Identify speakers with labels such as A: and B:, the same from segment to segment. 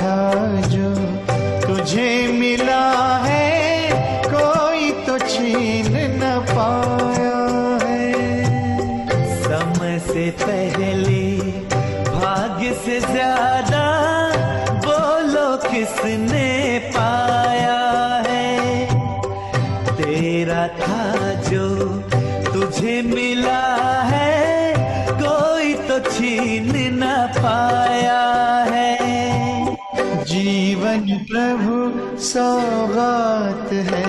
A: था जो तुझे मिला है, कोई तो छीन न पाया है।
B: समय से पहले भाग्य से ज्यादा बोलो किसने पाया है। तेरा था जो तुझे मिला है, कोई तो छीन न पाया है।
A: जीवन प्रभु सौगात है,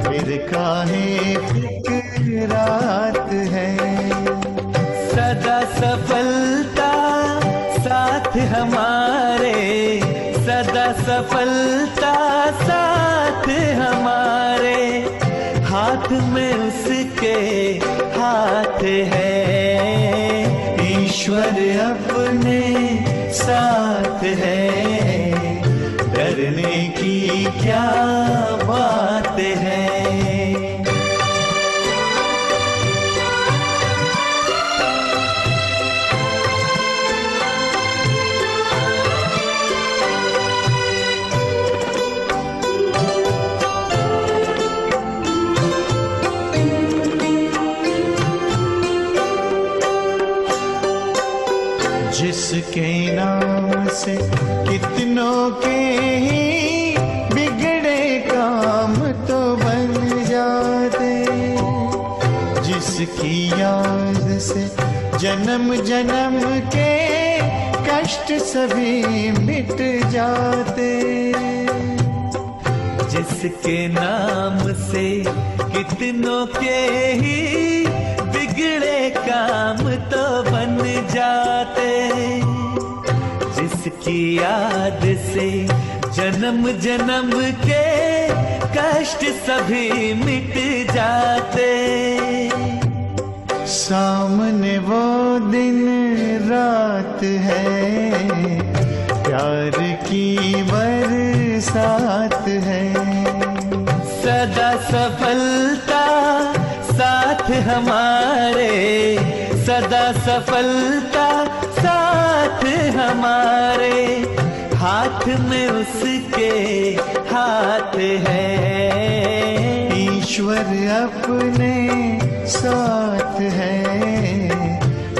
A: फिर काहे फिक्रात है।
B: सदा सफलता साथ हमारे, सदा सफलता साथ हमारे। हाथ में उसके हाथ है, ईश्वर अपने साथ है। डरने की क्या बात है।
A: जिसके नाम से कितनों के ही बिगड़े काम तो बन जाते, जिसकी याद से जन्म जन्म के कष्ट सभी मिट जाते।
B: जिसके नाम से कितनों के ही बिगड़े काम तो बन जाते, जिसकी याद से जन्म जन्म के कष्ट सभी मिट जाते।
A: सामने वो दिन रात है, प्यार की बरसात है।
B: सदा सफलता साथ हमारे, सदा सफलता साथ हमारे। हाथ में उसके हाथ है,
A: ईश्वर अपने साथ है।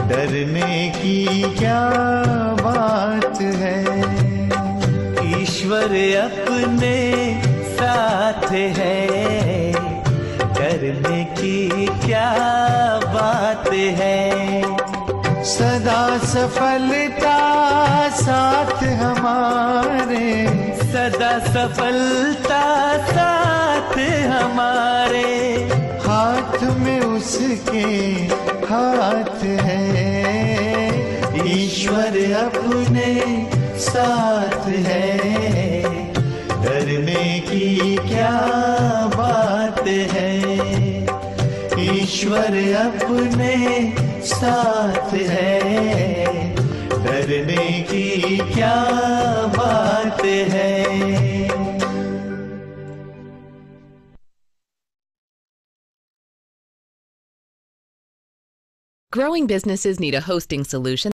A: डरने की क्या बात है।
B: ईश्वर अपने साथ है। डरने की क्या बात है।
A: सदा सफलता साथ हमारे,
B: सदा सफलता साथ हमारे।
A: हाथ में उसके हाथ है, ईश्वर अपने साथ है। डरने की क्या बात है। ईश्वर अपने साथ है। डरने की क्या बात है।
C: Growing businesses need a hosting solution.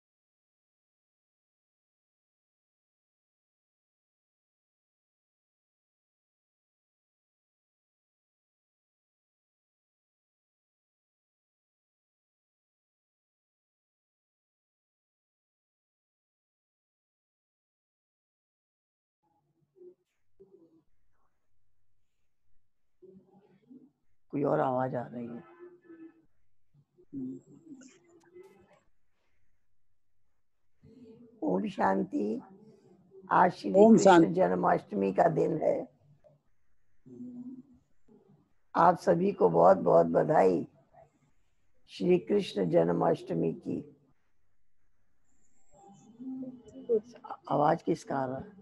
D: कोई और आवाज आ रही है। ओम शांति। आज श्री कृष्ण जन्माष्टमी का दिन है। आप सभी को बहुत बहुत बधाई श्री कृष्ण जन्माष्टमी की। आवाज किसका आ रहा है?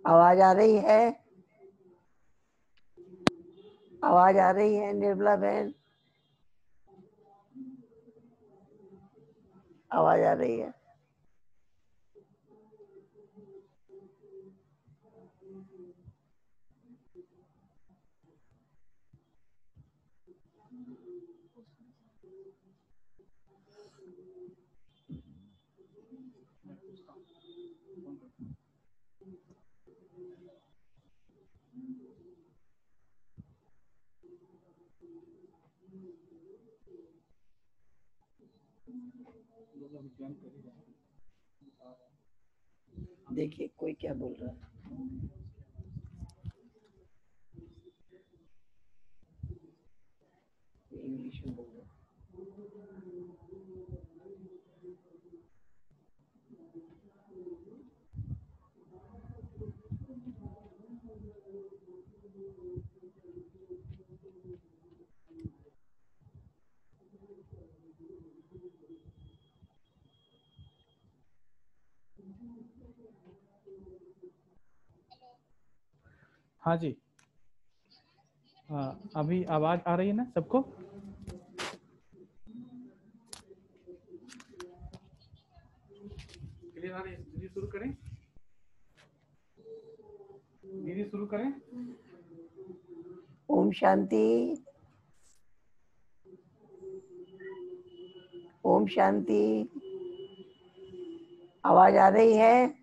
D: आवाज आ रही है? आवाज आ रही है निर्मला बहन? आवाज आ रही है? देखिए कोई क्या बोल रहा है। इंग्लिश में बोल रहा है।
E: हाँ जी। हाँ, अभी आवाज आ रही है ना सबको? क्लियर आ रही है? दीदी शुरू करें? दीदी शुरू करें?
D: ओम शांति। ओम शांति। आवाज आ रही है?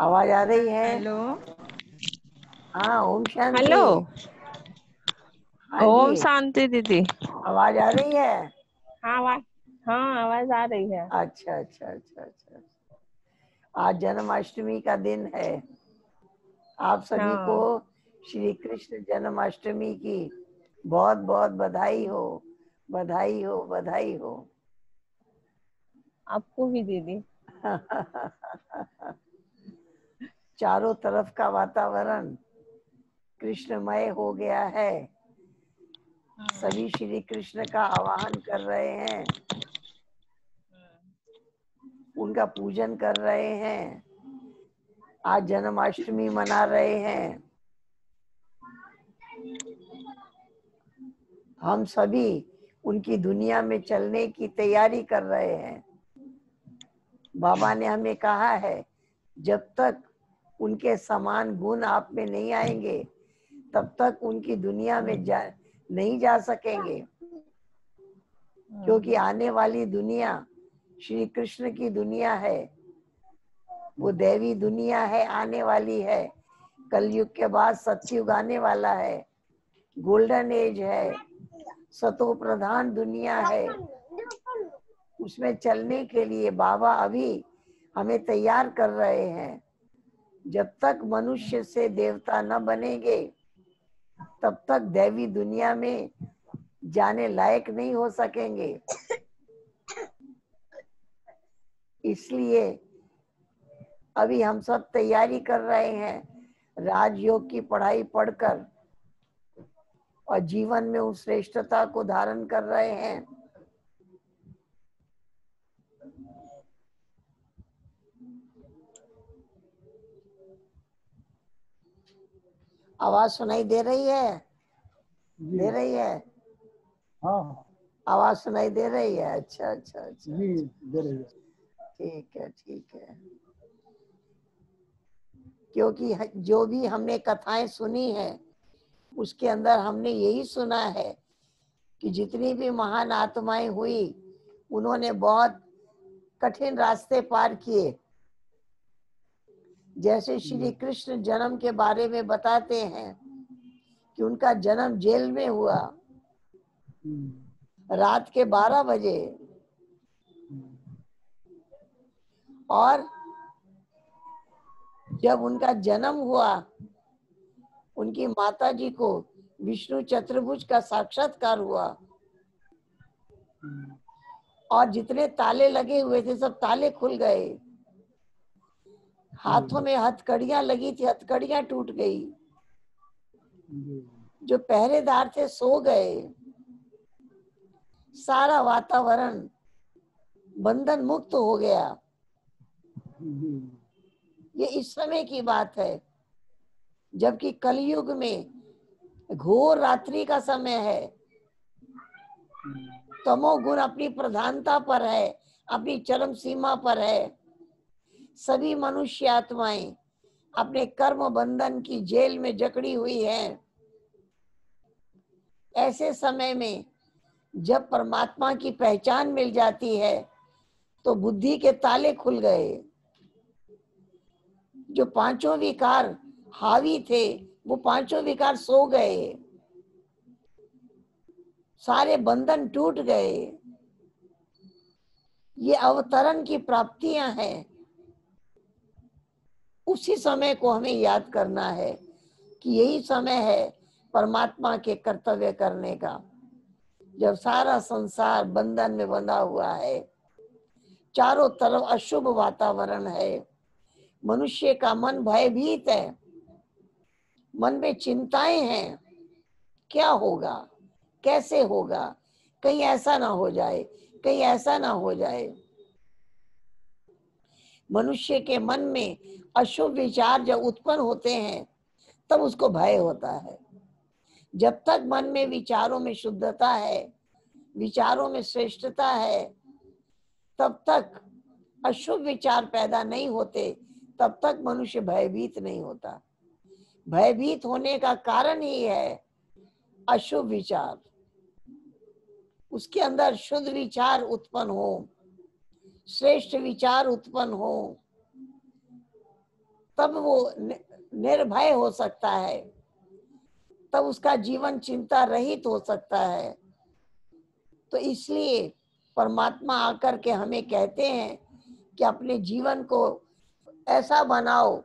D: आवाज आ रही है?
F: हेलो।
D: हाँ ओम शांति।
F: हेलो।
D: हाँ
F: ओम
D: जी,
F: शांति दीदी।
D: आवाज आ रही है?
F: हाँ आवाज, हाँ आवाज आ रही है।
D: अच्छा अच्छा अच्छा अच्छा। आज जन्माष्टमी का दिन है। आप सभी को
F: हाँ,
D: श्री कृष्ण जन्माष्टमी की बहुत बहुत बधाई हो, बधाई हो, बधाई हो।
F: आपको भी दीदी।
D: चारों तरफ का वातावरण कृष्णमय हो गया है। सभी श्री कृष्ण का आवाहन कर रहे हैं, उनका पूजन कर रहे हैं, आज जन्माष्टमी मना रहे हैं। हम सभी उनकी दुनिया में चलने की तैयारी कर रहे हैं। बाबा ने हमें कहा है, जब तक उनके समान गुण आप में नहीं आएंगे तब तक उनकी दुनिया में नहीं जा सकेंगे, क्योंकि आने वाली दुनिया श्री कृष्ण की दुनिया है, वो दैवी दुनिया है, आने वाली है। कलयुग के बाद सतयुग आने वाला है, गोल्डन एज है, सतो प्रधान दुनिया है। उसमें चलने के लिए बाबा अभी हमें तैयार कर रहे हैं। जब तक मनुष्य से देवता न बनेंगे तब तक दैवी दुनिया में जाने लायक नहीं हो सकेंगे। इसलिए अभी हम सब तैयारी कर रहे हैं राजयोग की पढ़ाई पढ़कर, और जीवन में उस श्रेष्ठता को धारण कर रहे हैं। आवाज सुनाई दे रही है? दे रही है?
E: हाँ
D: आवाज सुनाई दे रही है? अच्छा अच्छा अच्छा,
E: जी, दे रही है।
D: ठीक है ठीक है। क्योंकि जो भी हमने कथाएं सुनी है उसके अंदर हमने यही सुना है कि जितनी भी महान आत्माएं हुई उन्होंने बहुत कठिन रास्ते पार किए। जैसे श्री कृष्ण जन्म के बारे में बताते हैं कि उनका जन्म जेल में हुआ, रात के 12 बजे, और जब उनका जन्म हुआ उनकी माता जी को विष्णु चतुर्भुज का साक्षात्कार हुआ, और जितने ताले लगे हुए थे सब ताले खुल गए। हाथों में हथकड़ियां लगी थी, हथकड़ियां टूट गई। जो पहरेदार थे सो गए। सारा वातावरण बंधन मुक्त हो गया। ये इस समय की बात है, जबकि कलयुग में घोर रात्रि का समय है। तमोगुण अपनी प्रधानता पर है, अपनी चरम सीमा पर है। सभी मनुष्य आत्माएं अपने कर्म बंधन की जेल में जकड़ी हुई है। ऐसे समय में जब परमात्मा की पहचान मिल जाती है तो बुद्धि के ताले खुल गए। जो पांचों विकार हावी थे वो पांचों विकार सो गए, सारे बंधन टूट गए। ये अवतरण की प्राप्तियां हैं। उसी समय को हमें याद करना है कि यही समय है परमात्मा के कर्तव्य करने का। जब सारा संसार बंधन में बंधा हुआ है, चारों तरफ अशुभ वातावरण है, मनुष्य का मन भयभीत है, मन में चिंताएं हैं, क्या होगा, कैसे होगा, कहीं ऐसा ना हो जाए, कहीं ऐसा ना हो जाए। मनुष्य के मन में अशुभ विचार जब उत्पन्न होते हैं तब उसको भय होता है। जब तक मन में विचारों में शुद्धता है, विचारों में श्रेष्ठता है, तब तक अशुभ विचार पैदा नहीं होते, तब तक मनुष्य भयभीत नहीं होता। भयभीत होने का कारण ही है अशुभ विचार। उसके अंदर शुद्ध विचार उत्पन्न हो, श्रेष्ठ विचार उत्पन्न हो, तब वो निर्भय हो सकता है, तब उसका जीवन चिंता रहित हो सकता है। तो इसलिए परमात्मा आकर के हमें कहते हैं कि अपने जीवन को ऐसा बनाओ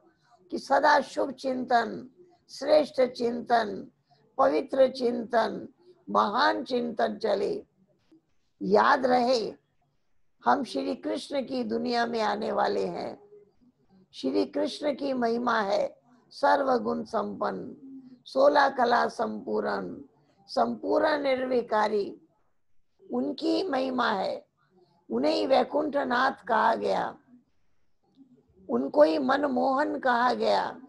D: कि सदा शुभ चिंतन, श्रेष्ठ चिंतन, पवित्र चिंतन, महान चिंतन चले। याद रहे हम श्री कृष्ण की दुनिया में आने वाले हैं। श्री कृष्ण की महिमा है सर्वगुण संपन्न, 16 कला संपूर्ण, संपूर्ण निर्विकारी। उनकी महिमा है। उन्हें ही वैकुंठनाथ कहा गया, उनको ही मनमोहन कहा गया,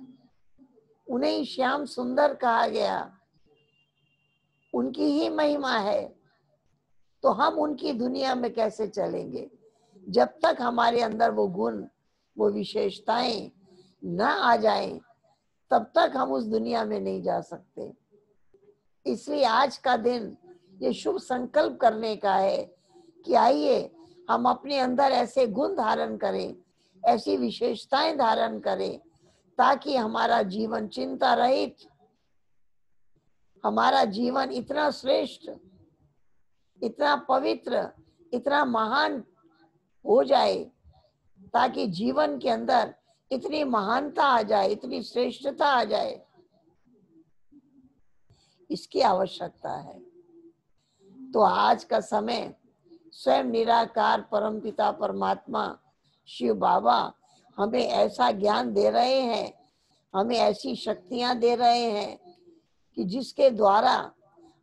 D: उन्हें ही श्याम सुंदर कहा गया। उनकी ही महिमा है। तो हम उनकी दुनिया में कैसे चलेंगे जब तक हमारे अंदर वो गुण, वो विशेषताएं न आ जाएं, तब तक हम उस दुनिया में नहीं जा सकते। इसलिए आज का दिन ये शुभ संकल्प करने का है कि आइए हम अपने अंदर ऐसे गुण धारण करें, ऐसी विशेषताएं धारण करें, ताकि हमारा जीवन चिंता रहित, हमारा जीवन इतना श्रेष्ठ, इतना पवित्र, इतना महान हो जाए, ताकि जीवन के अंदर इतनी महानता आ जाए, इतनी श्रेष्ठता आ जाए। इसकी आवश्यकता है। तो आज का समय स्वयं निराकार परमपिता परमात्मा शिव बाबा हमें ऐसा ज्ञान दे रहे हैं, हमें ऐसी शक्तियां दे रहे हैं कि जिसके द्वारा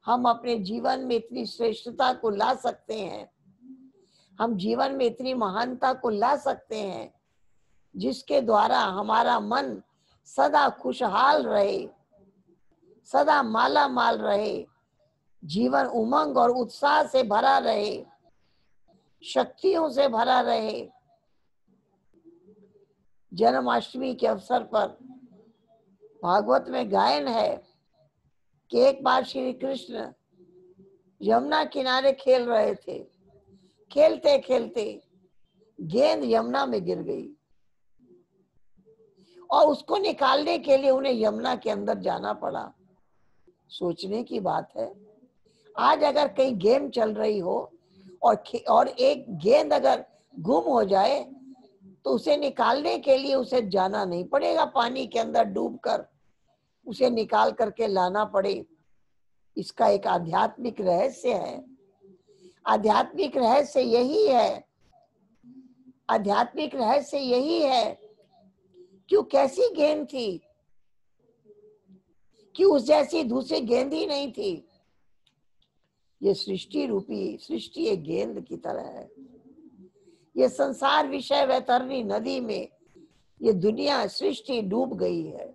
D: हम अपने जीवन में इतनी श्रेष्ठता को ला सकते हैं, हम जीवन में इतनी महानता को ला सकते हैं, जिसके द्वारा हमारा मन सदा खुशहाल रहे, सदा माला माल रहे, जीवन उमंग और उत्साह से भरा रहे, शक्तियों से भरा रहे। जन्माष्टमी के अवसर पर भागवत में गायन है कि एक बार श्री कृष्ण यमुना किनारे खेल रहे थे। खेलते खेलते गेंद यमुना में गिर गई और उसको निकालने के लिए उन्हें यमुना के अंदर जाना पड़ा। सोचने की बात है, आज अगर कहीं गेम चल रही हो और एक गेंद अगर गुम हो जाए तो उसे निकालने के लिए उसे जाना नहीं पड़ेगा, पानी के अंदर डूबकर उसे निकाल करके लाना पड़े। इसका एक आध्यात्मिक रहस्य है। आध्यात्मिक रहस्य यही है, आध्यात्मिक रहस्य यही है कि वो कैसी गेंद थी कि उस जैसी दूसरी गेंद ही नहीं थी। ये सृष्टि रूपी, सृष्टि एक गेंद की तरह है। ये संसार विषय वैतरणी नदी में ये दुनिया सृष्टि डूब गई है।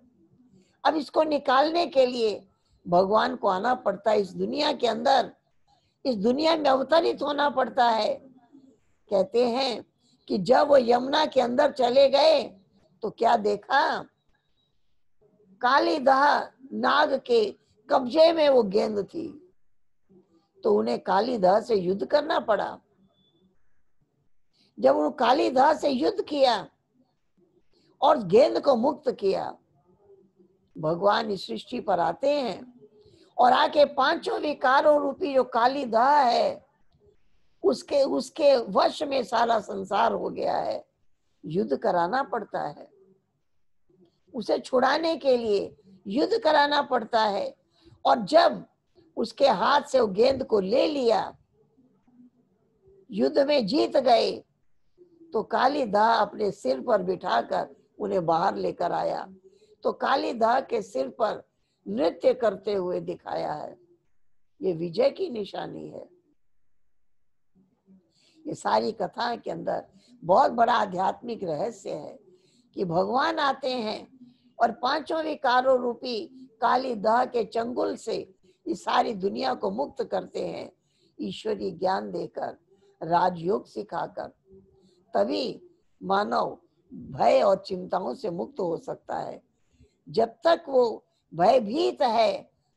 D: अब इसको निकालने के लिए भगवान को आना पड़ता है, इस दुनिया के अंदर, इस दुनिया में अवतरित होना पड़ता है। कहते हैं कि जब वो यमुना के अंदर चले गए तो क्या देखा कालीदाह नाग के कब्जे में वो गेंद थी, तो उन्हें कालीदाह से युद्ध करना पड़ा। जब उन्होंने कालीदाह से युद्ध किया और गेंद को मुक्त किया, भगवान इस सृष्टि पर आते हैं और आके पांचों विकारों रूपी जो कालीदाह है उसके उसके वश में सारा संसार हो गया है। युद्ध कराना पड़ता है, उसे छुड़ाने के लिए युद्ध कराना पड़ता है। और जब उसके हाथ से वो गेंद को ले लिया, युद्ध में जीत गए, तो कालीदाह अपने सिर पर बिठाकर उन्हें बाहर लेकर आया। तो कालीदाह के सिर पर नृत्य करते हुए दिखाया है। ये विजय की निशानी है। ये सारी कथा के अंदर बहुत बड़ा आध्यात्मिक रहस्य है कि भगवान आते हैं और पांचों विकारों रूपी कालीदाह के चंगुल से इस सारी दुनिया को मुक्त करते हैं, ईश्वरीय ज्ञान देकर, राजयोग सिखाकर। तभी मानव भय और चिंताओं से मुक्त हो सकता है। जब तक वो भयभीत है,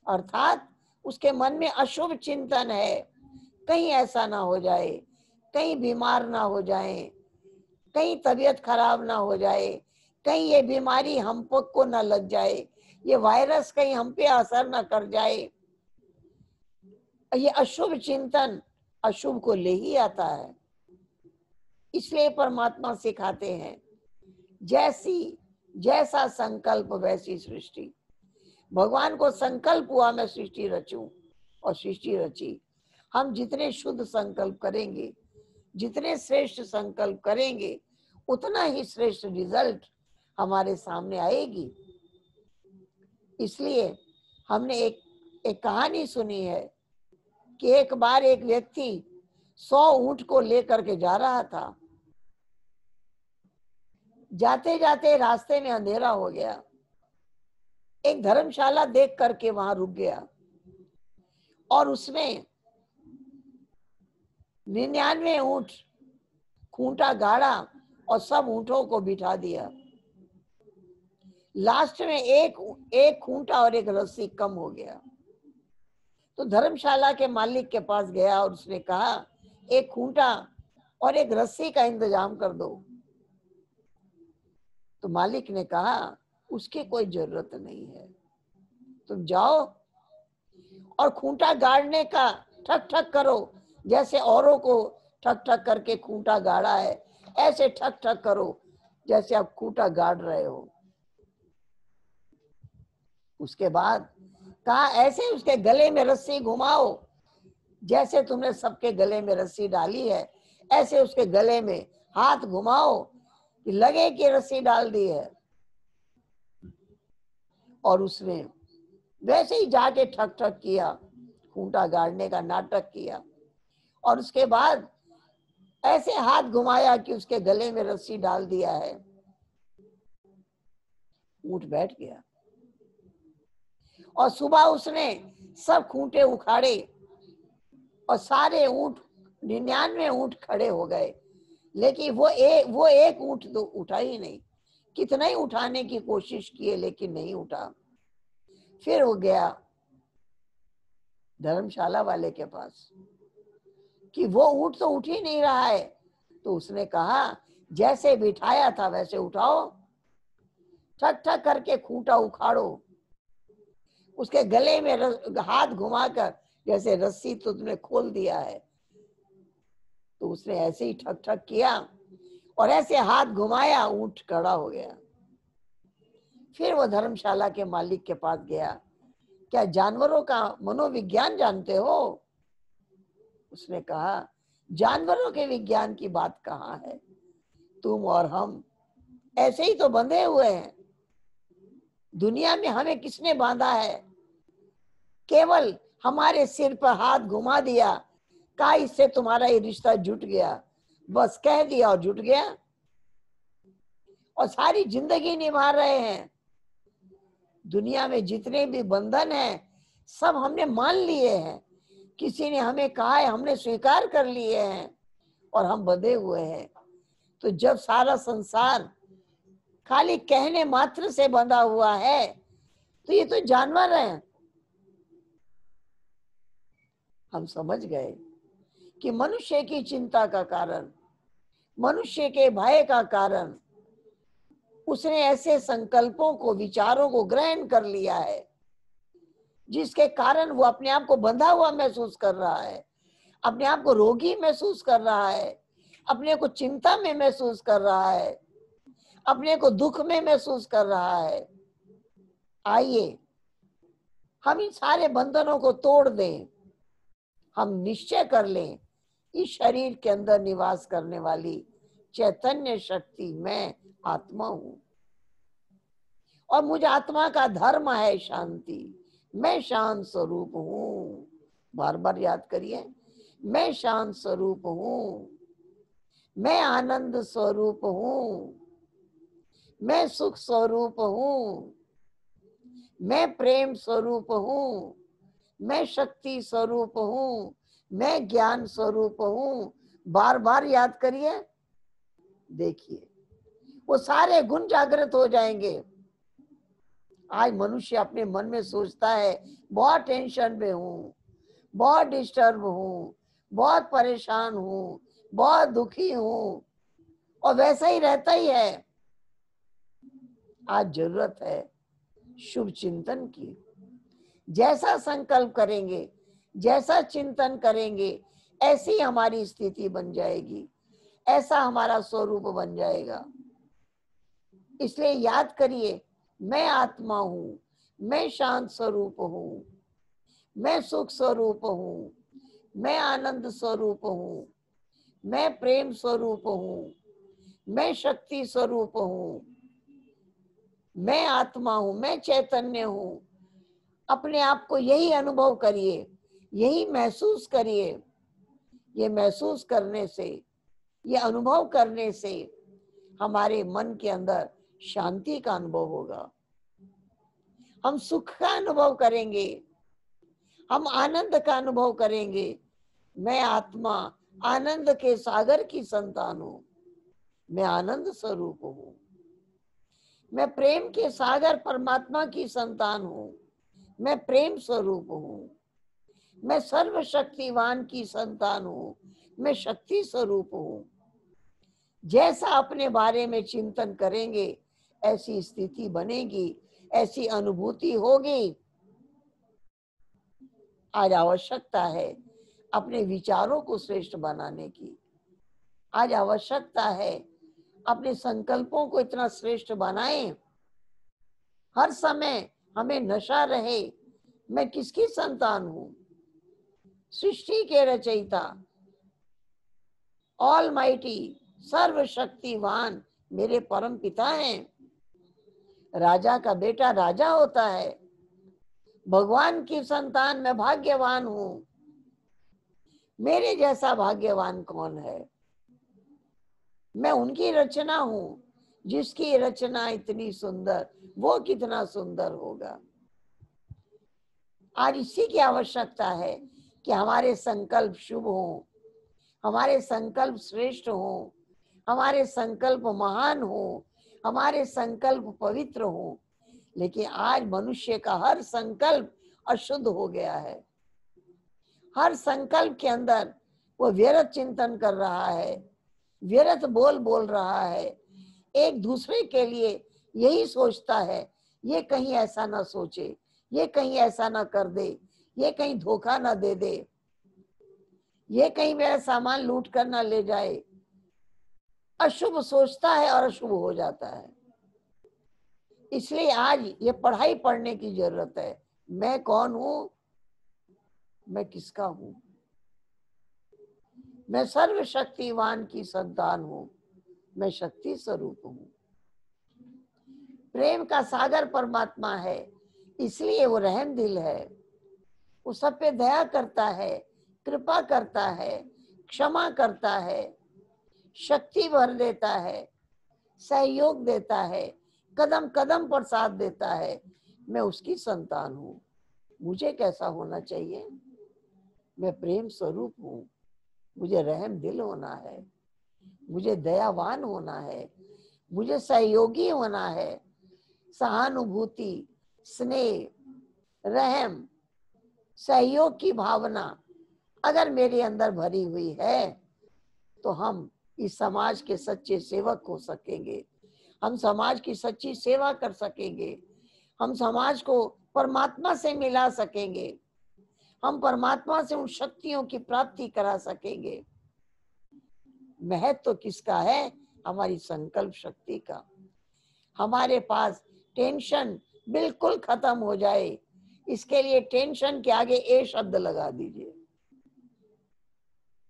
D: अर्थात उसके मन में अशुभ चिंतन है, कहीं ऐसा ना हो जाए, कहीं बीमार ना हो जाए, कहीं तबीयत खराब ना हो जाए, कहीं ये बीमारी हम को ना लग जाए, ये वायरस कहीं हम पे असर ना कर जाए, ये अशुभ चिंतन अशुभ को ले ही आता है। इसलिए परमात्मा सिखाते हैं, जैसा संकल्प वैसी सृष्टि। भगवान को संकल्प हुआ मैं सृष्टि रचूं, और सृष्टि रची। हम जितने शुद्ध संकल्प करेंगे, जितने श्रेष्ठ संकल्प करेंगे, उतना ही श्रेष्ठ रिजल्ट हमारे सामने आएगी। इसलिए हमने एक कहानी सुनी है कि एक बार एक व्यक्ति 100 ऊंट को लेकर के जा रहा था। जाते जाते रास्ते में अंधेरा हो गया। एक धर्मशाला देख करके वहां रुक गया और उसमें 99 ऊंट खूंटा गाड़ा और सब ऊंटों को बिठा दिया। लास्ट में एक खूंटा और एक रस्सी कम हो गया। तो धर्मशाला के मालिक के पास गया और उसने कहा, एक खूंटा और एक रस्सी का इंतजाम कर दो। तो मालिक ने कहा, उसकी कोई जरूरत नहीं है, तुम जाओ और खूंटा गाड़ने का ठक ठक करो, जैसे औरों को ठक ठक करके खूंटा गाड़ा है, ऐसे ठक ठक करो जैसे आप खूंटा गाड़ रहे हो। उसके बाद कहा, ऐसे उसके गले में रस्सी घुमाओ, जैसे तुमने सबके गले में रस्सी डाली है, ऐसे उसके गले में हाथ घुमाओ कि लगे कि रस्सी डाल दी है। और उसने वैसे ही जाके ठक ठक किया, खूंटा गाड़ने का नाटक किया, और उसके बाद ऐसे हाथ घुमाया कि उसके गले में रस्सी डाल दिया है। ऊंट बैठ गया और सुबह उसने सब खूंटे उखाड़े और सारे ऊंट 99 ऊंट खड़े हो गए, लेकिन वो एक ऊंट तो उठा ही नहीं। कितना ही उठाने की कोशिश किए लेकिन नहीं उठा। फिर वो गया धर्मशाला वाले के पास कि वो ऊंट तो उठ ही नहीं रहा है। तो उसने कहा, जैसे बिठाया था वैसे उठाओ, ठक ठक करके खूंटा उखाड़ो, उसके गले में हाथ घुमाकर जैसे रस्सी तो तुमने खोल दिया है। तो उसने ऐसे ही ठक ठक किया और ऐसे हाथ घुमाया, ऊंट खड़ा हो गया। फिर वो धर्मशाला के मालिक के पास गया, क्या जानवरों का मनोविज्ञान जानते हो? उसने कहा, जानवरों के विज्ञान की बात कहाँ है, तुम और हम ऐसे ही तो बंधे हुए हैं। दुनिया में हमें किसने बांधा है? केवल हमारे सिर पर हाथ घुमा दिया, का इससे तुम्हारा ये रिश्ता जुट गया, बस कह दिया और जुट गया, और सारी जिंदगी निभा रहे हैं। दुनिया में जितने भी बंधन हैं सब हमने मान लिए हैं, किसी ने हमें कहा है, हमने स्वीकार कर लिए हैं और हम बंधे हुए हैं। तो जब सारा संसार खाली कहने मात्र से बंधा हुआ है, तो ये तो जानवर हैं। हम समझ गए कि मनुष्य की चिंता का कारण, मनुष्य के भय का कारण उसने ऐसे संकल्पों को, विचारों को ग्रहण कर लिया है, जिसके कारण वो अपने आप को बंधा हुआ महसूस कर रहा है, अपने आप को रोगी महसूस कर रहा है, अपने को चिंता में महसूस कर रहा है, अपने को दुख में महसूस कर रहा है। आइए हम इन सारे बंधनों को तोड़ दें। हम निश्चय कर लें, इस शरीर के अंदर निवास करने वाली चैतन्य शक्ति मैं आत्मा हूं, और मुझे आत्मा का धर्म है शांति। मैं शांत स्वरूप हूं। बार बार याद करिए, मैं शांत स्वरूप हूं, मैं आनंद स्वरूप हूं, मैं सुख स्वरूप हूं, मैं प्रेम स्वरूप हूं, मैं शक्ति स्वरूप हूं, मैं ज्ञान स्वरूप हूं। बार बार याद करिए, देखिए वो सारे गुण जागृत हो जाएंगे। आज मनुष्य अपने मन में सोचता है बहुत टेंशन में हूं, बहुत डिस्टर्ब हूं, बहुत परेशान हूं, बहुत दुखी हूं, और वैसा ही रहता ही है। आज जरूरत है शुभ चिंतन की। जैसा संकल्प करेंगे, जैसा चिंतन करेंगे, ऐसी हमारी स्थिति बन जाएगी, ऐसा हमारा स्वरूप बन जाएगा। इसलिए याद करिए, मैं आत्मा हूं, मैं शांत स्वरूप हूं, मैं सुख स्वरूप हूं, मैं आनंद स्वरूप हूं, मैं प्रेम स्वरूप हूं, मैं शक्ति स्वरूप हूं, मैं आत्मा हूं, मैं चैतन्य हूं। अपने आप को यही अनुभव करिए, यही महसूस करिए। ये महसूस करने से, ये अनुभव करने से हमारे मन के अंदर शांति का अनुभव होगा, हम सुख का अनुभव करेंगे, हम आनंद का अनुभव करेंगे। मैं आत्मा आनंद के सागर की संतान हूं, मैं आनंद स्वरूप हूं, मैं प्रेम के सागर परमात्मा की संतान हूं, मैं प्रेम स्वरूप हूं, मैं सर्वशक्तिवान की संतान हूं, मैं शक्ति स्वरूप हूं। जैसा अपने बारे में चिंतन करेंगे, ऐसी स्थिति बनेगी, ऐसी अनुभूति होगी। आज आवश्यकता है अपने विचारों को श्रेष्ठ बनाने की। आज आवश्यकता है अपने संकल्पों को इतना श्रेष्ठ बनाएं, हर समय हमें नशा रहे मैं किसकी संतान हूं? सृष्टि के रचयिता, ऑलमाइटी, सर्वशक्तिवान मेरे परम पिता हैं। राजा का बेटा राजा होता है, भगवान की संतान मैं भाग्यवान हूं। मेरे जैसा भाग्यवान कौन है? मैं उनकी रचना हूं, जिसकी रचना इतनी सुंदर, वो कितना सुंदर होगा। आज इसी की आवश्यकता है कि हमारे संकल्प शुभ हों, हमारे संकल्प श्रेष्ठ हों, हमारे संकल्प महान हों, हमारे संकल्प पवित्र हों। लेकिन आज मनुष्य का हर संकल्प अशुद्ध हो गया है। हर संकल्प के अंदर वो व्यर्थ चिंतन कर रहा है, व्यर्थ बोल रहा है, एक दूसरे के लिए यही सोचता है, ये कहीं ऐसा ना सोचे, ये कहीं ऐसा ना कर दे, ये कहीं धोखा ना दे दे, ये कहीं मेरा सामान लूट कर ना ले जाए। अशुभ सोचता है और अशुभ हो जाता है। इसलिए आज ये पढ़ाई पढ़ने की जरूरत है। मैं कौन हूं? मैं किसका हूं? मैं सर्वशक्तिवान की संतान हूं, मैं शक्ति स्वरूप हूं। प्रेम का सागर परमात्मा है, इसलिए वो रहम दिल है। वो सब पे दया करता है, कृपा करता है, क्षमा करता है, शक्ति भर देता है, सहयोग देता है, कदम कदम पर साथ देता है। मैं उसकी संतान हूं। मुझे कैसा होना चाहिए? मैं प्रेम स्वरूप हूं, मुझे रहम दिल होना है, मुझे दयावान होना है, मुझे सहयोगी होना है, सहानुभूति, स्नेह, रहम, सहयोग की भावना अगर मेरे अंदर भरी हुई है तो हम इस समाज के सच्चे सेवक हो सकेंगे, हम समाज की सच्ची सेवा कर सकेंगे, हम समाज को परमात्मा से मिला सकेंगे, हम परमात्मा से उन शक्तियों की प्राप्ति करा सकेंगे। महत्व तो किसका है? हमारी संकल्प शक्ति का। हमारे पास टेंशन बिल्कुल खत्म हो जाए, इसके लिए टेंशन के आगे ए शब्द लगा दीजिए।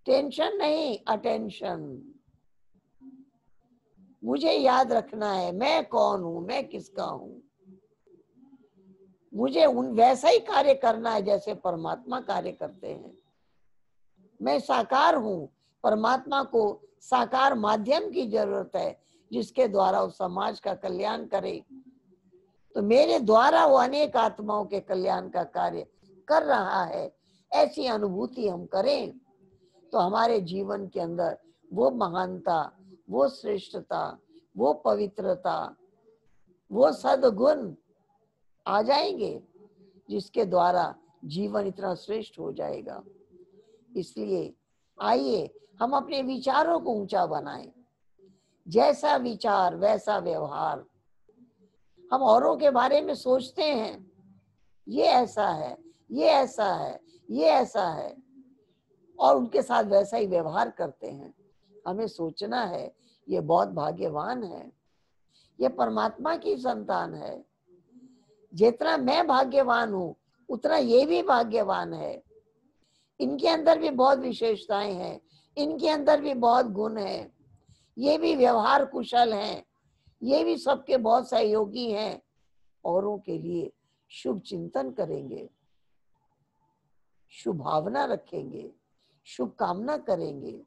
D: टेंशन नहीं, अटेंशन। मुझे याद रखना है मैं कौन हूं, मैं किसका हूं। मुझे वैसा ही कार्य करना है जैसे परमात्मा कार्य करते हैं। मैं साकार हूं, परमात्मा को साकार माध्यम की जरूरत है जिसके द्वारा वो समाज का कल्याण करे। तो मेरे द्वारा वो अनेक आत्माओं के कल्याण का कार्य कर रहा है, ऐसी अनुभूति हम करें तो हमारे जीवन के अंदर वो महानता, वो श्रेष्ठता, वो पवित्रता, वो सद्गुण आ जाएंगे जिसके द्वारा जीवन इतना श्रेष्ठ हो जाएगा। इसलिए आइए हम अपने विचारों को ऊंचा बनाएं। जैसा विचार वैसा व्यवहार। हम औरों के बारे में सोचते हैं ये ऐसा है, ये ऐसा है, ये ऐसा है, और उनके साथ वैसा ही व्यवहार करते हैं। हमें सोचना है ये बहुत भाग्यवान है, ये परमात्मा की संतान है। जितना मैं भाग्यवान हूं उतना ये भी भाग्यवान है। इनके अंदर भी बहुत विशेषताएं हैं, इनके अंदर भी बहुत गुण हैं, ये भी व्यवहार कुशल हैं, ये भी सबके बहुत सहयोगी हैं। औरों के लिए शुभ चिंतन करेंगे, शुभ भावना रखेंगे, शुभ कामना करेंगे,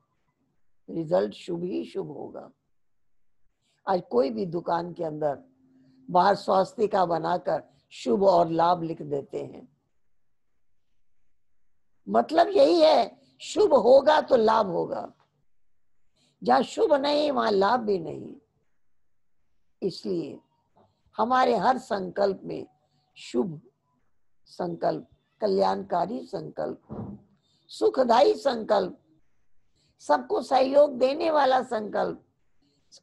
D: रिजल्ट शुभ ही शुभ होगा। आज कोई भी दुकान के अंदर बाहर स्वास्तिका बनाकर शुभ और लाभ लिख देते हैं। मतलब यही है शुभ होगा तो लाभ होगा, जहां शुभ नहीं वहां लाभ भी नहीं। इसलिए हमारे हर संकल्प में शुभ संकल्प, कल्याणकारी संकल्प, सुखदायी संकल्प, सबको सहयोग देने वाला संकल्प,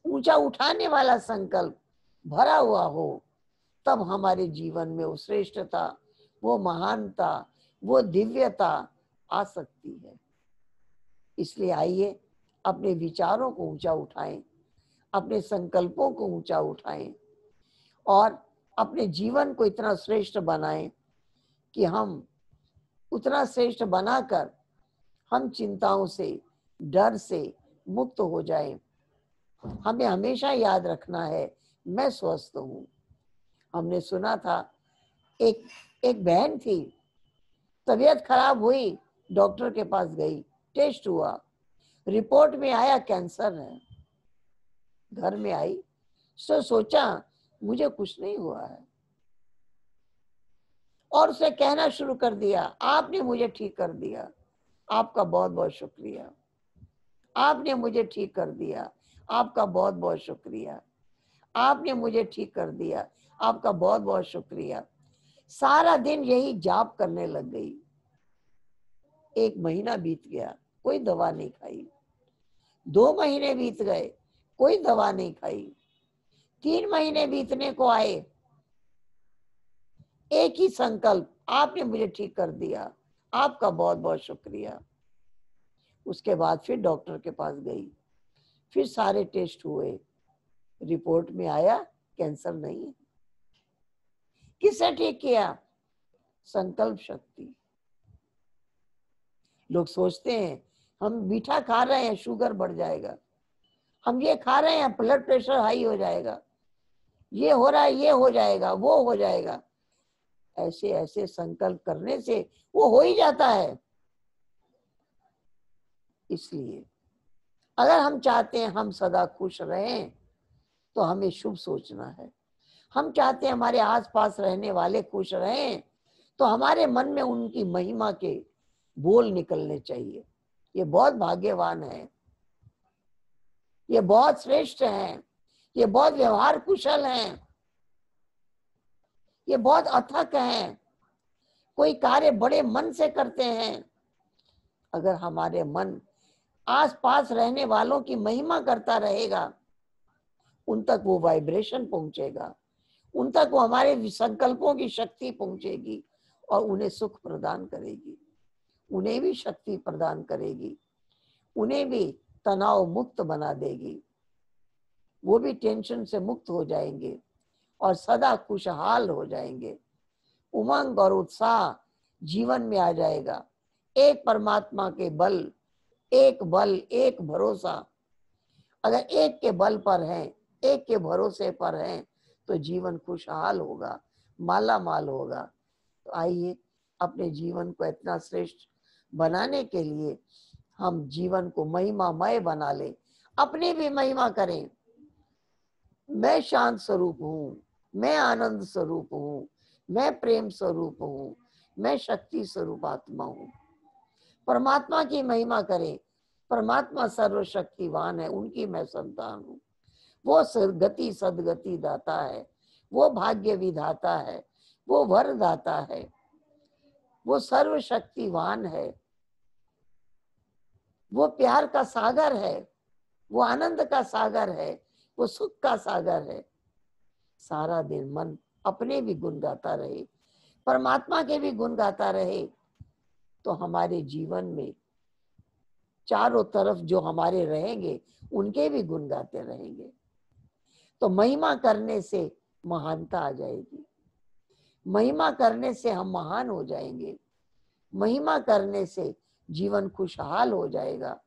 D: ऊंचा उठाने वाला संकल्प भरा हुआ हो, तब हमारे जीवन में वो श्रेष्ठता, वो महानता, वो दिव्यता आ सकती है। इसलिए आइए अपने विचारों को ऊंचा उठाएं, अपने संकल्पों को ऊंचा उठाएं और अपने जीवन को इतना श्रेष्ठ बनाएं कि हम उतना श्रेष्ठ बनाकर हम चिंताओं से, डर से मुक्त हो जाएं। हमें हमेशा याद रखना है मैं स्वस्थ हूं। हमने सुना था एक बहन थी, तबीयत खराब हुई, डॉक्टर के पास गई, टेस्ट हुआ, रिपोर्ट में आया कैंसर है। घर में आई, सोचा मुझे कुछ नहीं हुआ है, और उसे कहना शुरू कर दिया आपने मुझे ठीक कर दिया, आपका बहुत बहुत शुक्रिया, आपने मुझे ठीक कर दिया, आपका बहुत बहुत शुक्रिया, आपने मुझे ठीक कर दिया, आपका बहुत बहुत शुक्रिया। सारा दिन यही जाप करने लग गई। 1 महीना बीत गया, कोई दवा नहीं खाई। 2 महीने बीत गए, कोई दवा नहीं खाई। 3 महीने बीतने को आए, एक ही संकल्प आपने मुझे ठीक कर दिया, आपका बहुत बहुत शुक्रिया। उसके बाद फिर डॉक्टर के पास गई, फिर सारे टेस्ट हुए, रिपोर्ट में आया कैंसर नहीं है। किसने ठीक किया? संकल्प शक्ति। लोग सोचते हैं हम मीठा खा रहे हैं शुगर बढ़ जाएगा, हम ये खा रहे हैं ब्लड प्रेशर हाई हो जाएगा, ये हो रहा है ये हो जाएगा, वो हो जाएगा। ऐसे ऐसे संकल्प करने से वो हो ही जाता है। इसलिए अगर हम चाहते हैं हम सदा खुश रहें तो हमें शुभ सोचना है। हम चाहते हैं हमारे आसपास रहने वाले खुश रहें तो हमारे मन में उनकी महिमा के बोल निकलने चाहिए। ये बहुत भाग्यवान है, ये बहुत श्रेष्ठ हैं, ये बहुत व्यवहार कुशल हैं, ये बहुत अथक हैं। कोई कार्य बड़े मन से करते हैं। अगर हमारे मन आसपास रहने वालों की महिमा करता रहेगा, उन तक वो वाइब्रेशन पहुंचेगा, उन तक वो हमारे संकल्पों की शक्ति पहुंचेगी और उन्हें सुख प्रदान करेगी, उन्हें भी शक्ति प्रदान करेगी, उन्हें भी तनाव मुक्त बना देगी। वो भी टेंशन से मुक्त हो जाएंगे और सदा खुशहाल हो जाएंगे। उमंग और उत्साह जीवन में आ जाएगा। एक परमात्मा के बल, एक भरोसा। अगर एक के बल पर हैं, एक के भरोसे पर हैं, तो जीवन खुशहाल होगा, माला माल होगा। तो आइए अपने जीवन को इतना श्रेष्ठ बनाने के लिए हम जीवन को महिमामय बना ले, अपनी भी महिमा करें। मैं शांत स्वरूप हूँ, मैं आनंद स्वरूप हूँ, मैं प्रेम स्वरूप हूँ, मैं शक्ति स्वरूप आत्मा हूँ। परमात्मा की महिमा करें। परमात्मा सर्वशक्तिवान है, उनकी मैं संतान हूँ। वो गति सदगति दाता है, वो भाग्य विधाता है, वो वर दाता है, वो सर्वशक्तिवान है, वो प्यार का सागर है, वो आनंद का सागर है, वो सुख का सागर है। सारा दिन मन अपने भी गुण गाता रहे, परमात्मा के भी गुण गाता रहे, तो हमारे जीवन में चारों तरफ जो हमारे रहेंगे उनके भी गुण गाते रहेंगे। तो महिमा करने से महानता आ जाएगी, महिमा करने से हम महान हो जाएंगे, महिमा करने से जीवन खुशहाल हो जाएगा,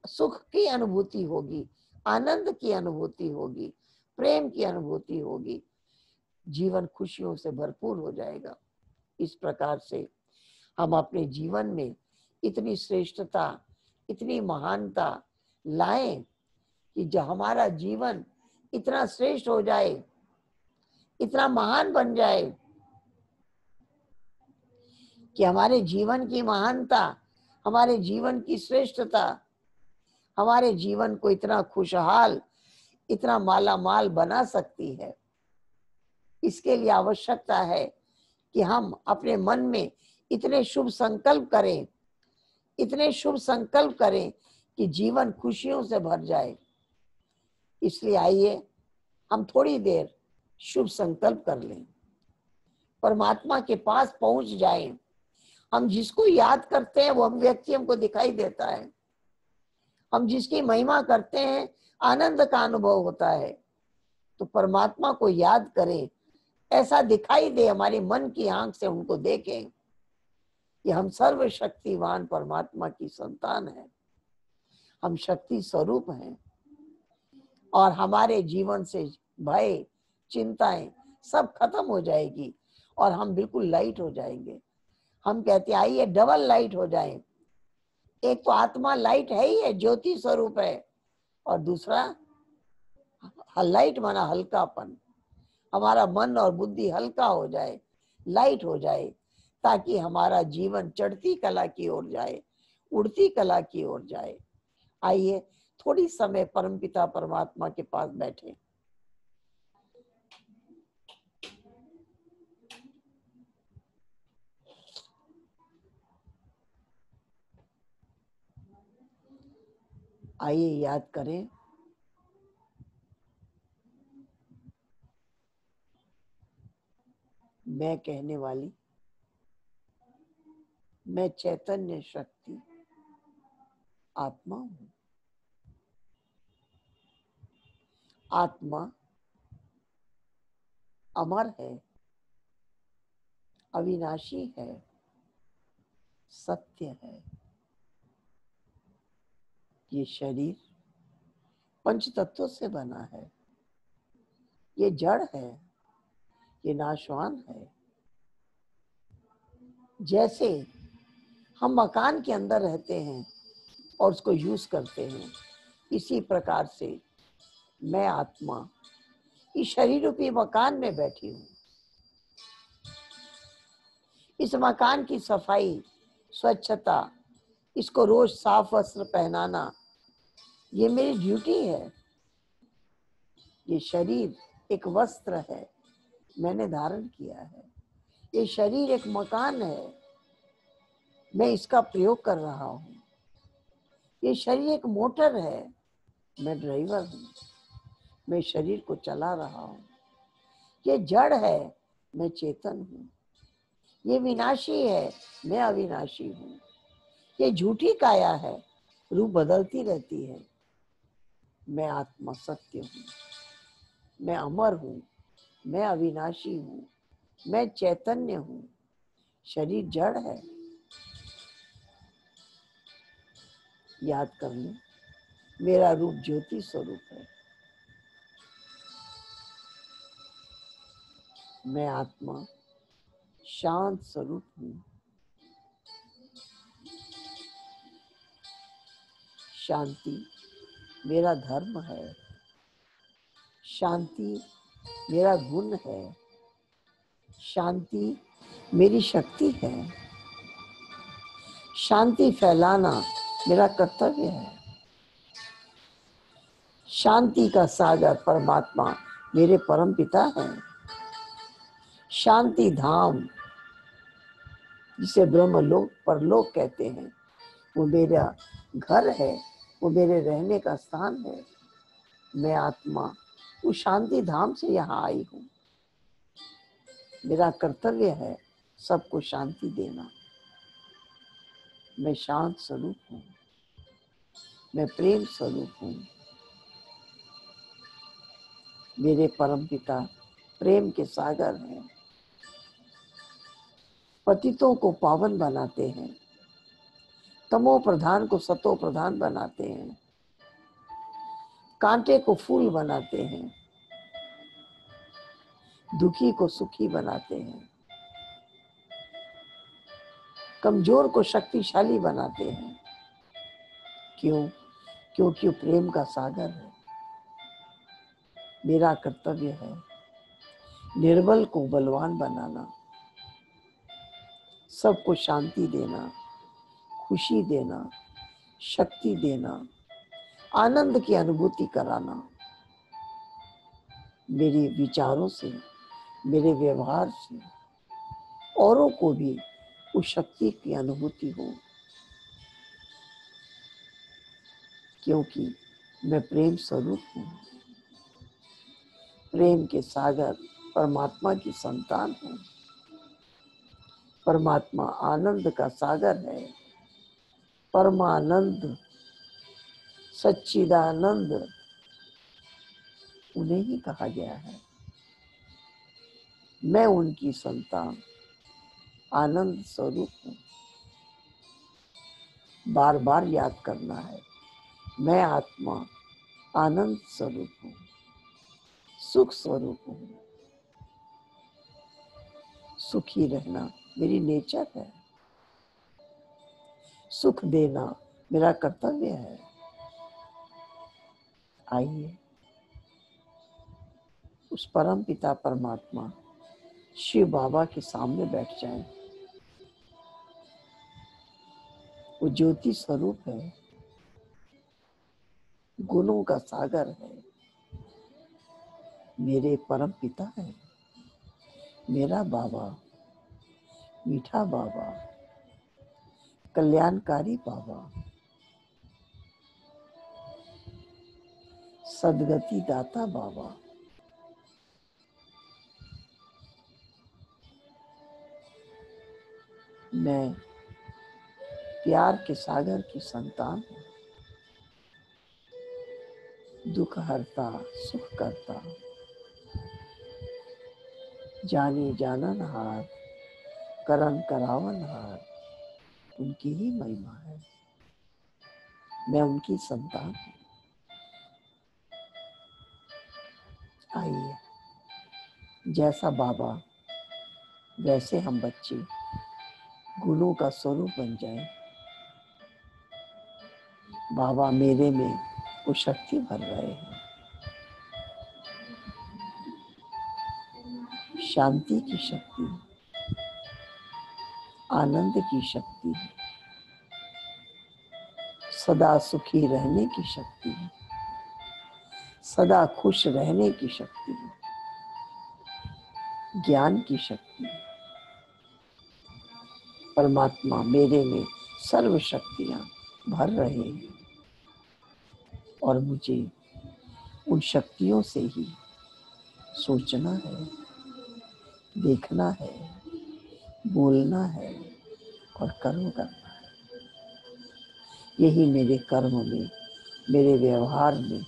D: सुख की अनुभूति होगी, आनंद की अनुभूति होगी, प्रेम की अनुभूति होगी, जीवन खुशियों से भरपूर हो जाएगा। इस प्रकार से हम अपने जीवन में इतनी श्रेष्ठता, इतनी महानता लाएं कि जो हमारा जीवन इतना श्रेष्ठ हो जाए, इतना महान बन जाए कि हमारे जीवन की महानता, हमारे जीवन की श्रेष्ठता हमारे जीवन को इतना खुशहाल, इतना माला माल बना सकती है। इसके लिए आवश्यकता है कि हम अपने मन में इतने शुभ संकल्प करें, इतने शुभ संकल्प करें कि जीवन खुशियों से भर जाए। इसलिए आइए हम थोड़ी देर शुभ संकल्प कर लें, परमात्मा के पास पहुंच जाएं। हम जिसको याद करते हैं वो हम व्यक्ति हमको दिखाई देता है, हम जिसकी महिमा करते हैं आनंद का अनुभव होता है। तो परमात्मा को याद करें, ऐसा दिखाई दे, हमारी मन की आंख से उनको देखें कि हम सर्वशक्तिवान परमात्मा की संतान हैं, हम शक्ति स्वरूप हैं और हमारे जीवन से भय, चिंताएं सब खत्म हो जाएगी और हम बिल्कुल लाइट हो जाएंगे। हम कहते हैं आइए डबल लाइट हो जाएं। एक तो आत्मा लाइट है ही है, ज्योति स्वरूप है, और दूसरा लाइट माना हल्कापन। हमारा मन और बुद्धि हल्का हो जाए, लाइट हो जाए, ताकि हमारा जीवन चढ़ती कला की ओर जाए, उड़ती कला की ओर जाए। आइए थोड़ी समय परमपिता परमात्मा के पास बैठे। आइए याद करें, मैं कहने वाली मैं चैतन्य शक्ति आत्मा हूं। आत्मा अमर है, अविनाशी है, सत्य है। ये शरीर पंच तत्वों से बना है, ये जड़ है, ये नाशवान है। जैसे हम मकान के अंदर रहते हैं और उसको यूज करते हैं, इसी प्रकार से मैं आत्मा इस शरीर रूपी मकान में बैठी हूँ। इस मकान की सफाई, स्वच्छता, इसको रोज साफ वस्त्र पहनाना, ये मेरी ड्यूटी है। ये शरीर एक वस्त्र है, मैंने धारण किया है। ये शरीर एक मकान है, मैं इसका प्रयोग कर रहा हूँ। ये शरीर एक मोटर है, मैं ड्राइवर हूँ, मैं शरीर को चला रहा हूँ। ये जड़ है, मैं चेतन हूँ। ये विनाशी है, मैं अविनाशी हूँ। ये झूठी काया है, रूप बदलती रहती है। मैं आत्मा सत्य हूँ, मैं अमर हूँ, मैं अविनाशी हूँ, मैं चैतन्य हूँ। शरीर जड़ है, याद कर लो, मेरा रूप ज्योति स्वरूप है। मैं आत्मा शांत स्वरूप हूँ। शांति मेरा धर्म है, शांति मेरा गुण है, शांति मेरी शक्ति है, शांति फैलाना मेरा कर्तव्य है। शांति का सागर परमात्मा मेरे परम पिता है। शांति धाम, जिसे ब्रह्मलोक परलोक कहते हैं, वो मेरा घर है, वो मेरे रहने का स्थान है। मैं आत्मा उस शांति धाम से यहाँ आई हूँ। मेरा कर्तव्य है सबको शांति देना। मैं शांत स्वरूप हूँ, मैं प्रेम स्वरूप हूँ। मेरे परम पिता प्रेम के सागर हैं। पतितों को पावन बनाते हैं, तमो प्रधान को सतो प्रधान बनाते हैं, कांटे को फूल बनाते हैं, दुखी को सुखी बनाते हैं, कमजोर को शक्तिशाली बनाते हैं। क्यों? क्योंकि वो प्रेम का सागर है। मेरा कर्तव्य है निर्बल को बलवान बनाना, सबको शांति देना, खुशी देना, शक्ति देना, आनंद की अनुभूति कराना। मेरे विचारों से, मेरे व्यवहार से औरों को भी उस शक्ति की अनुभूति हो, क्योंकि मैं प्रेम स्वरूप हूँ। प्रेम के सागर परमात्मा की संतान हूँ। परमात्मा आनंद का सागर है। परमानंद, सच्चिदानंद उन्हें ही कहा गया है। मैं उनकी संतान आनंद स्वरूप हूँ। बार बार याद करना है, मैं आत्मा आनंद स्वरूप हूँ, सुख स्वरूप हूँ। सुखी रहना मेरी नेचर है। सुख देना मेरा कर्तव्य है। आइए उस परम पिता परमात्मा शिव बाबा के सामने बैठ जाएं। वो ज्योति स्वरूप है, गुणों का सागर है। मेरे परम पिता है, मेरा बाबा, मीठा बाबा, कल्याणकारी बाबा, सदगति दाता बाबा। मैं प्यार के सागर की संतान हूँ। दुख हरता, सुख करता, जाने जानन हार, करन करावन हार, उनकी ही महिमा है। मैं उनकी संतान हूँ। आइए, जैसा बाबा वैसे हम बच्चे गुणों का स्वरूप बन जाए। बाबा मेरे में वो शक्ति भर रहे हैं। शांति की शक्ति, आनंद की शक्ति, सदा सुखी रहने की शक्ति, सदा खुश रहने की शक्ति। ज्ञान की शक्ति। परमात्मा मेरे में सर्व शक्तियां भर रहे हैं और मुझे उन शक्तियों से ही सोचना है, देखना है, बोलना है और कर्म करना है। यही मेरे कर्म में, मेरे व्यवहार में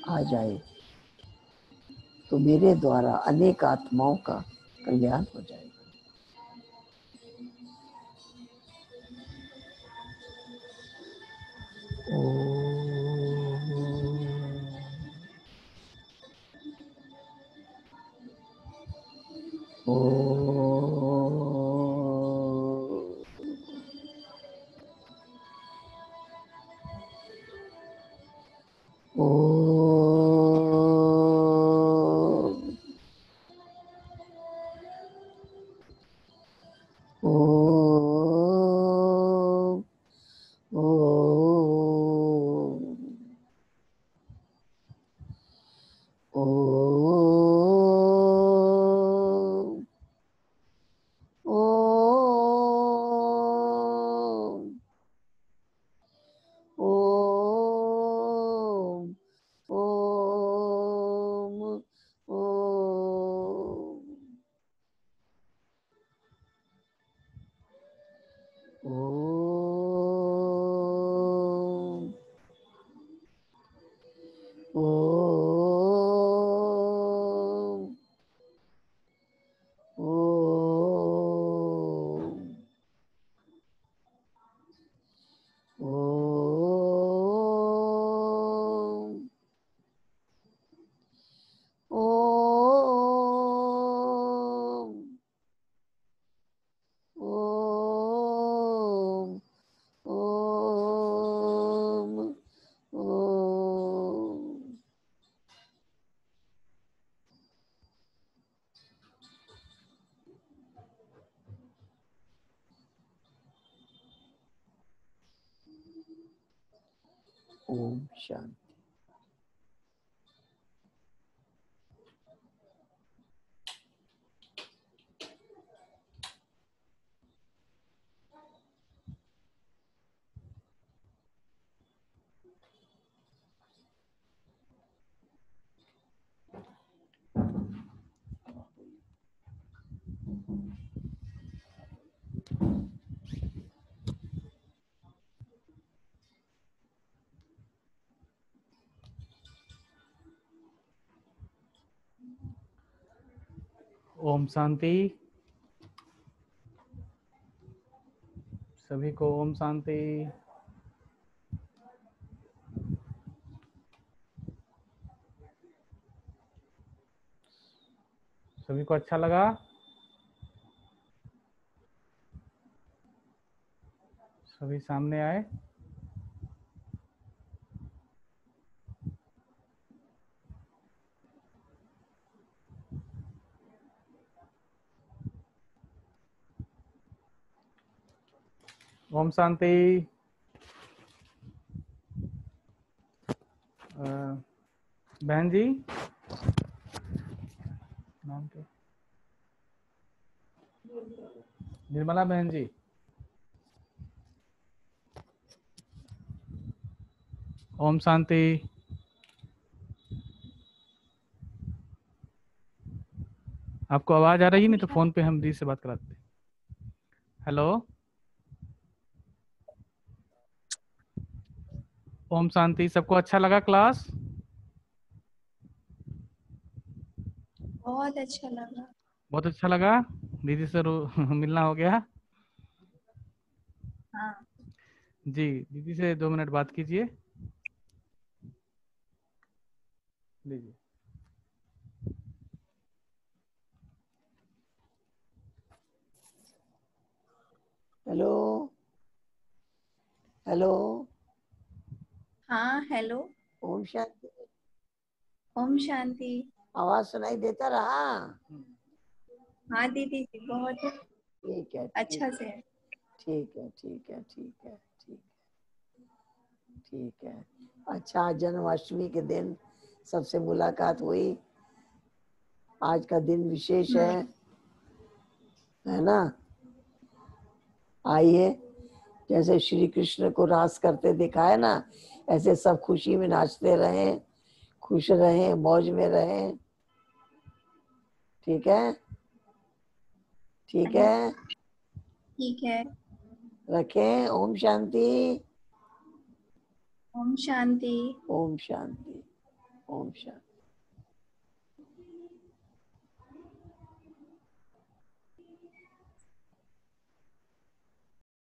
D: आ जाए तो मेरे द्वारा अनेक आत्माओं का कल्याण हो जाएगा। ओम शांति।
E: ओम शांति। सभी को ओम शांति। सभी को अच्छा लगा? सभी सामने आए। ओम शांति। बहन जी, नाम क्या? निर्मला बहन जी। ओम शांति। आपको आवाज आ रही है? नहीं तो फोन पे हम दी से बात कराते। हेलो, ओम शांति। सबको अच्छा लगा क्लास?
G: बहुत अच्छा लगा।
E: बहुत अच्छा लगा। दीदी से मिलना हो गया।
G: हाँ।
E: जी, दीदी से 2 मिनट बात कीजिए। लीजिए।
D: Hello hello.
G: हाँ, हेलो।
D: ओम शांति।
G: ओम शांति।
D: आवाज सुनाई देता रहा?
G: हाँ दीदी जी, बहुत
D: ठीक है,
G: अच्छा से।
D: ठीक है, ठीक है, ठीक है, ठीक है, ठीक है। अच्छा, जन्माष्टमी के दिन सबसे मुलाकात हुई। आज का दिन विशेष है। है ना। आइए, जैसे श्री कृष्ण को रास करते दिखाए ना, ऐसे सब खुशी में नाचते रहें, खुश रहें, मौज में रहें। ठीक है, ठीक है,
G: ठीक है।
D: रखें। ओम शांति,
G: ओम शांति।
D: ओम शांति, ओम शांति।